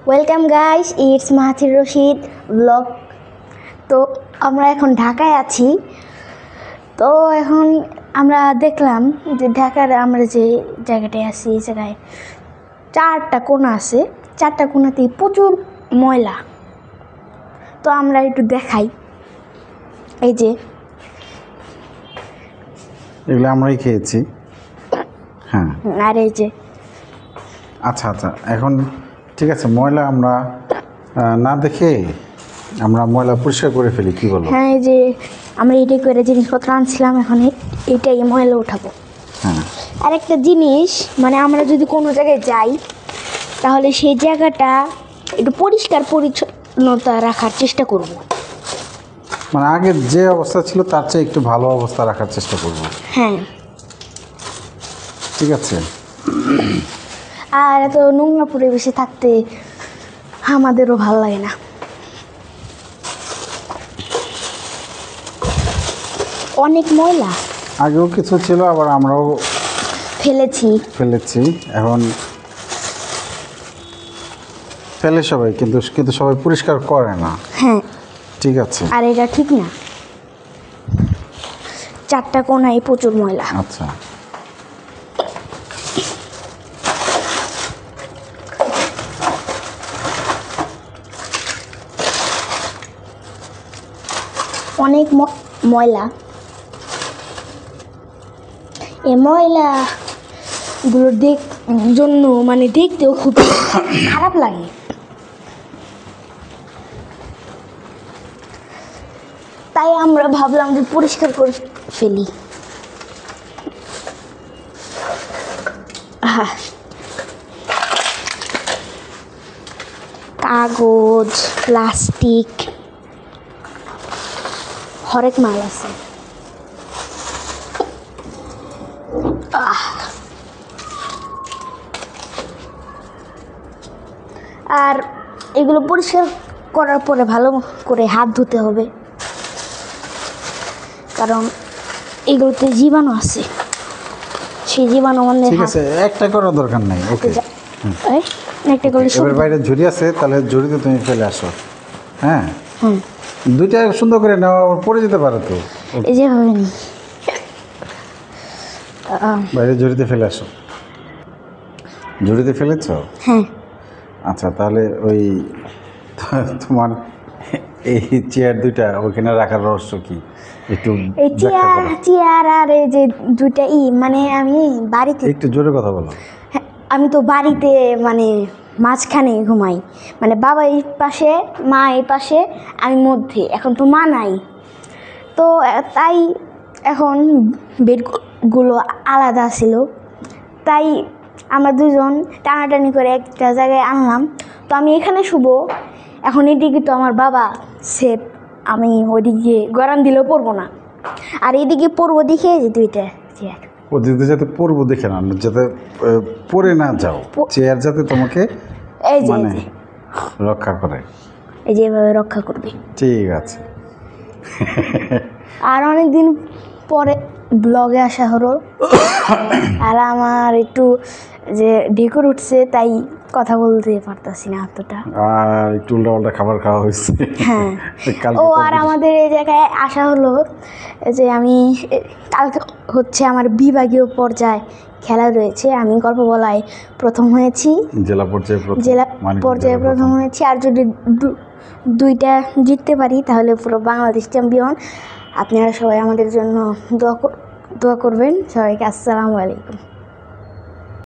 Welcome guys, it's Mahathir Rashid blog. তো আমরা এখন ঢাকায় আছি। তো এখন আমরা দেখলাম যে ঢাকার আমরা যে জায়গাটায় আছি এই জায়গায় 4টা কোণা আছে। 4টা কোণাতেই প্রচুর ময়লা। তো আমরা একটু দেখাই, এই যে এগুলো আমরাই খেয়েছি। হ্যাঁ, আর এই যে আচ্ছা আচ্ছা, এখন ঠিক আছে, ময়লা আমরা না দেখে আমরা ময়লা পরিষ্কার করে ফেলি, কি বলো? হ্যাঁ, এই যে আমরা এটাই করে জিনিসপত্র আনছিলাম, এখন এটাই ময়লা উঠাবো। হ্যাঁ, আর একটা জিনিস, মানে আমরা যদি কোনো জায়গায় যাই তাহলে সেই জায়গাটা একটু পরিষ্কার পরিচ্ছন্নতা রাখার চেষ্টা করব। মানে আগের যে অবস্থা ছিল তার চেয়ে একটু ভালো অবস্থা রাখার চেষ্টা করব। হ্যাঁ, ঠিক আছে। আর এত নোংরা পরিবেশে থাকতে আমাদেরও ভালো লাগে না। অনেক ময়লা আগেও কিছু ছিল, আবার আমরাও ফেলেছি। এখন ফেলে সবাই, কিন্তু সবাই পরিষ্কার করে না। হ্যাঁ, ঠিক আছে। আর এটা ঠিক না। 4টা কোণায় প্রচুর ময়লা। আচ্ছা, অনেক ময়লা। এই ময়লাগুলোর জন্য মানে দেখতেও খুব খারাপ লাগে। তাই আমরা ভাবলাম যে পরিষ্কার করে ফেলি। কাগজ, প্লাস্টিক, হরেক মাল আছে। আর এগুলো পরিষ্কার করার পরে ভালো করে হাত ধুতে হবে, কারণ এগুলোতে জীবাণু আছে। সেই জীবাণু আমাদের ঠিক আছে, একটা করার দরকার নাই। ওকে, একটা করে এবার বাইরে ঝুড়ি আছে, তাহলে ঝুড়িতে তুমি ফেলে আসো। হ্যাঁ, হ্যাঁ, দুইটা সুন্দর করে নেওয়া, আবার পড়ে যেতে পারে তো। এই যে হবে নি। বাইরে ঝুড়িতে ফেলে আসো। ঝুড়িতে ফেলেছ? হ্যাঁ। আচ্ছা, তাহলে ওই তোমার এই চেয়ার দুইটা ওইখানে রাখার রহস্য কি একটু এই চেয়ার আর এই যে দুইটা মানে আমি বাড়িতে, একটু জোরে কথা বলো। হ্যাঁ, আমি তো বাড়িতে মানে মাঝখানে ঘুমাই, মানে বাবা এই পাশে, মা এই পাশে, আমি মধ্যে। এখন তো মা নাই, তো তাই এখন বেডগুলো আলাদা ছিল, তাই আমরা দুজন টানাটানি করে একটা জায়গায় আনলাম। তো আমি এখানে শুবো। এখন এদিকে তো আমার বাবা সেফ, আমি ওইদিকে গরম দিলেও পরবো না, আর এদিকে পরবো দেখে যে দুইটা চেয়ার। ওদিকে যাতে পড়বো দেখে না, যাতে পড়ে না যাও, চেয়ার যাতে তোমাকে এই যে মানে রক্ষা করে, এই যে এভাবে রক্ষা করবে। ঠিক আছে। আর অনেকদিন পরে ব্লগে আসা হলো, আর আমার একটু যে ঢেকুর উঠছে, তাই কথা বলতে পারতাছি না এতটা, আর একটু উল্টা খাবার খাওয়া হয়েছে। হ্যাঁ। ও, আর আমাদের এই জায়গায় আসা হলো যে আমি কালকে হচ্ছে আমার বিভাগীয় পর্যায়ে খেলা রয়েছে। আমি গল্প বলায় প্রথম হয়েছি, জেলা পর্যায়ে প্রথম হয়েছি। আর যদি দুইটা জিততে পারি তাহলে পুরো বাংলাদেশ চ্যাম্পিয়ন। আপনারা সবাই আমাদের জন্য দোয়া করবেন। সবাইকে আসসালামু আলাইকুম।